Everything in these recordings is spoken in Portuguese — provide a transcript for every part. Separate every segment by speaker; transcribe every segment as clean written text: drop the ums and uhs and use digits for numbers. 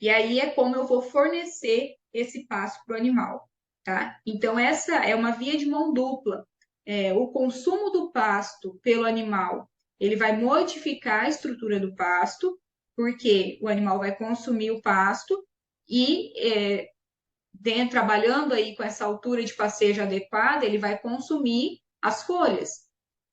Speaker 1: E aí é como eu vou fornecer esse pasto para o animal, tá? Então, essa é uma via de mão dupla. O consumo do pasto pelo animal, ele vai modificar a estrutura do pasto, porque o animal vai consumir o pasto e, trabalhando aí com essa altura de passeio adequada, ele vai consumir as folhas.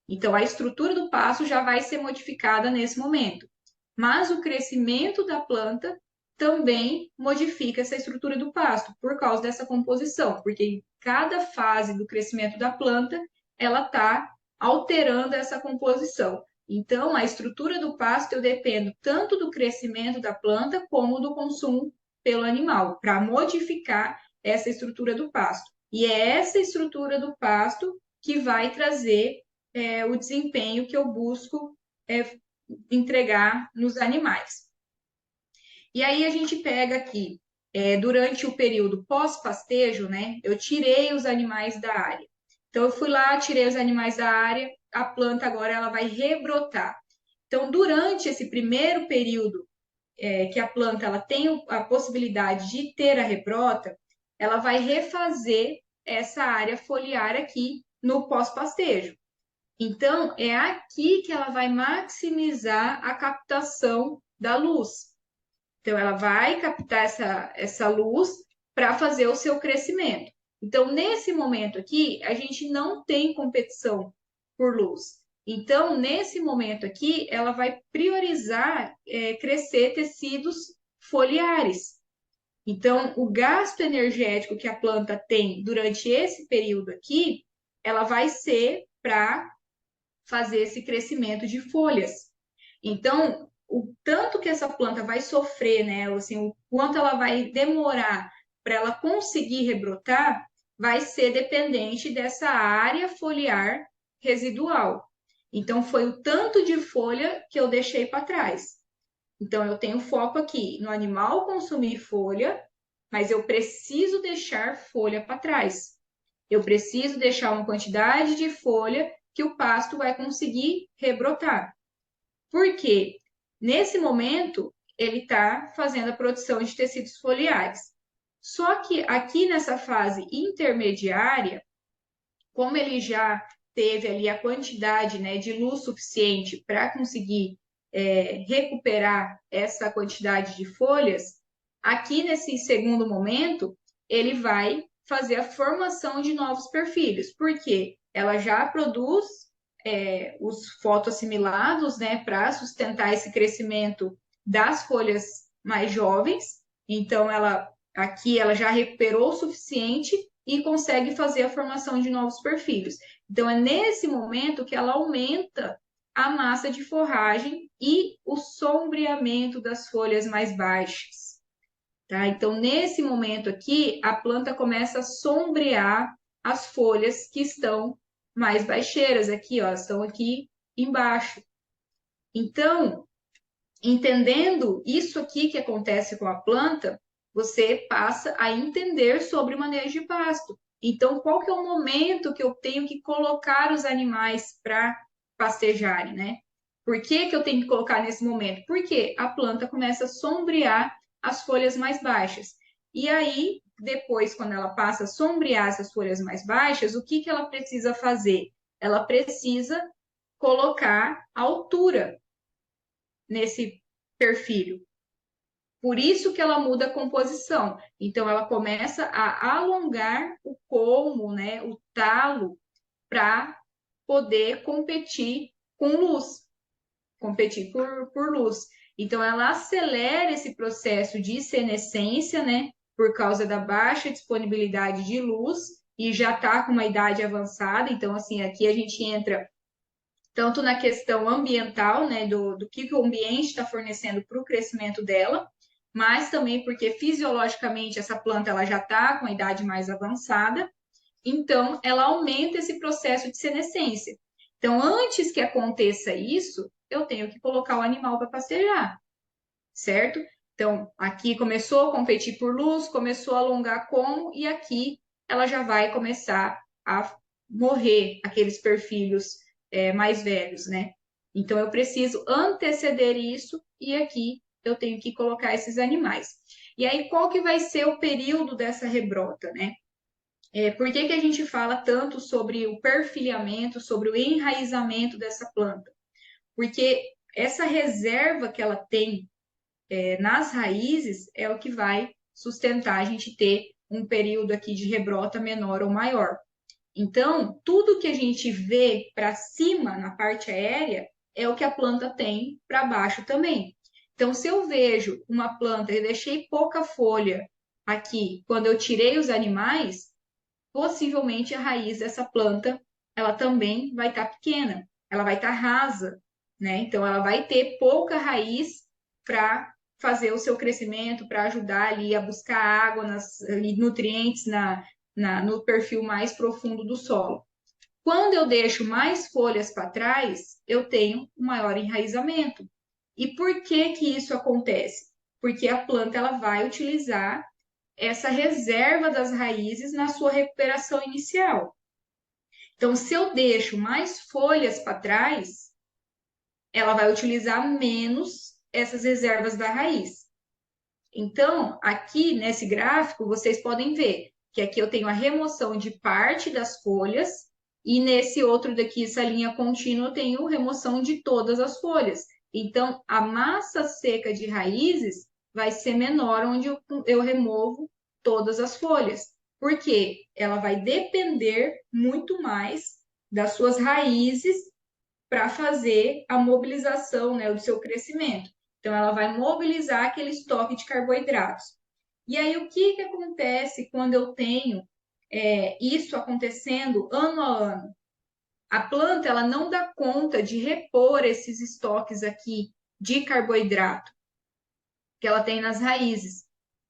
Speaker 1: Então, a estrutura do pasto já vai ser modificada nesse momento. Mas o crescimento da planta também modifica essa estrutura do pasto por causa dessa composição, porque em cada fase do crescimento da planta, ela está alterando essa composição. Então, a estrutura do pasto eu dependo tanto do crescimento da planta como do consumo pelo animal, para modificar essa estrutura do pasto. E é essa estrutura do pasto que vai trazer o desempenho que eu busco entregar nos animais. E aí a gente pega aqui, durante o período pós-pastejo, né, eu tirei os animais da área. Então, eu fui lá, tirei os animais da área, a planta agora ela vai rebrotar. Então, durante esse primeiro período que a planta ela tem a possibilidade de ter a rebrota, ela vai refazer essa área foliar aqui no pós-pastejo. Então, é aqui que ela vai maximizar a captação da luz. Então, ela vai captar essa luz para fazer o seu crescimento. Então, nesse momento aqui, a gente não tem competição por luz. Então, nesse momento aqui, ela vai priorizar crescer tecidos foliares. Então, o gasto energético que a planta tem durante esse período aqui, ela vai ser para fazer esse crescimento de folhas. Então, o tanto que essa planta vai sofrer, né? Assim, o quanto ela vai demorar para ela conseguir rebrotar, vai ser dependente dessa área foliar residual. Então, foi o tanto de folha que eu deixei para trás. Então, eu tenho foco aqui no animal consumir folha, mas eu preciso deixar folha para trás. Eu preciso deixar uma quantidade de folha que o pasto vai conseguir rebrotar. Por quê? Nesse momento, ele está fazendo a produção de tecidos foliares. Só que aqui nessa fase intermediária, como ele já teve ali a quantidade, né, de luz suficiente para conseguir recuperar essa quantidade de folhas, aqui nesse segundo momento, ele vai fazer a formação de novos perfilhos, porque ela já produz os fotoassimilados, né, para sustentar esse crescimento das folhas mais jovens. Então, ela já recuperou o suficiente e consegue fazer a formação de novos perfilhos. Então, é nesse momento que ela aumenta a massa de forragem e o sombreamento das folhas mais baixas. Tá? Então, nesse momento aqui, a planta começa a sombrear as folhas que estão mais baixeiras aqui, ó, estão aqui embaixo. Então, entendendo isso aqui que acontece com a planta, você passa a entender sobre o manejo de pasto. Então, qual que é o momento que eu tenho que colocar os animais para pastejarem, né? Por que que eu tenho que colocar nesse momento? Porque a planta começa a sombrear as folhas mais baixas. E aí, depois, quando ela passa a sombrear essas folhas mais baixas, o que que ela precisa fazer? Ela precisa colocar altura nesse perfil. Por isso que ela muda a composição. Então, ela começa a alongar o colmo, né, o talo, para poder competir com luz, competir por luz. Então, ela acelera esse processo de senescência, né, por causa da baixa disponibilidade de luz, e já está com uma idade avançada. Então, assim, aqui a gente entra tanto na questão ambiental, né, do que o ambiente está fornecendo para o crescimento dela, mas também porque fisiologicamente essa planta ela já está com a idade mais avançada, então ela aumenta esse processo de senescência. Então, antes que aconteça isso, eu tenho que colocar o animal para pastejar, certo? Então, aqui começou a competir por luz, começou a alongar como, e aqui ela já vai começar a morrer aqueles perfilhos mais velhos, né? Então, eu preciso anteceder isso e aqui eu tenho que colocar esses animais. E aí, qual que vai ser o período dessa rebrota, né? Por que que a gente fala tanto sobre o perfilhamento, sobre o enraizamento dessa planta? Porque essa reserva que ela tem nas raízes é o que vai sustentar a gente ter um período aqui de rebrota menor ou maior. Então, tudo que a gente vê para cima na parte aérea é o que a planta tem para baixo também. Então, se eu vejo uma planta, eu deixei pouca folha aqui quando eu tirei os animais, possivelmente a raiz dessa planta ela também vai estar pequena, ela vai estar rasa, né? Então, ela vai ter pouca raiz para fazer o seu crescimento, para ajudar ali a buscar água, nutrientes no perfil mais profundo do solo. Quando eu deixo mais folhas para trás, eu tenho um maior enraizamento. E por que que isso acontece? Porque a planta ela vai utilizar essa reserva das raízes na sua recuperação inicial. Então, se eu deixo mais folhas para trás, ela vai utilizar menos essas reservas da raiz. Então, aqui nesse gráfico, vocês podem ver que aqui eu tenho a remoção de parte das folhas e nesse outro daqui, essa linha contínua, eu tenho remoção de todas as folhas. Então, a massa seca de raízes vai ser menor onde eu removo todas as folhas. Porque ela vai depender muito mais das suas raízes para fazer a mobilização, né, do seu crescimento. Então, ela vai mobilizar aquele estoque de carboidratos. E aí, o que, que acontece quando eu tenho isso acontecendo ano a ano? A planta ela não dá conta de repor esses estoques aqui de carboidrato que ela tem nas raízes.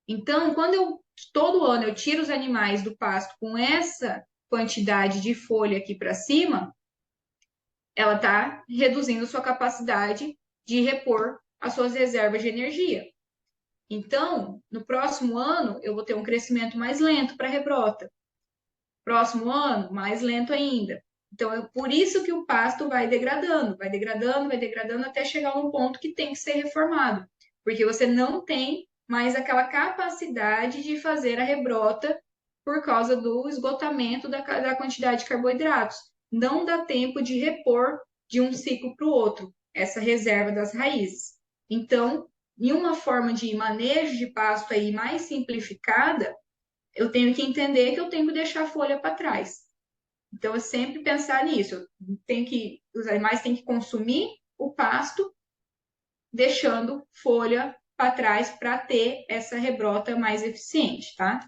Speaker 1: Então, quando todo ano eu tiro os animais do pasto com essa quantidade de folha aqui para cima, ela está reduzindo sua capacidade de repor as suas reservas de energia. Então, no próximo ano, eu vou ter um crescimento mais lento para a rebrota. Próximo ano, mais lento ainda. Então, por isso que o pasto vai degradando, vai degradando, vai degradando, até chegar a um ponto que tem que ser reformado. Porque você não tem mais aquela capacidade de fazer a rebrota por causa do esgotamento da quantidade de carboidratos. Não dá tempo de repor de um ciclo para o outro essa reserva das raízes. Então, em uma forma de manejo de pasto aí mais simplificada, eu tenho que entender que eu tenho que deixar a folha para trás. Então, eu sempre pensar nisso. Os animais têm que consumir o pasto, deixando folha para trás para ter essa rebrota mais eficiente, tá?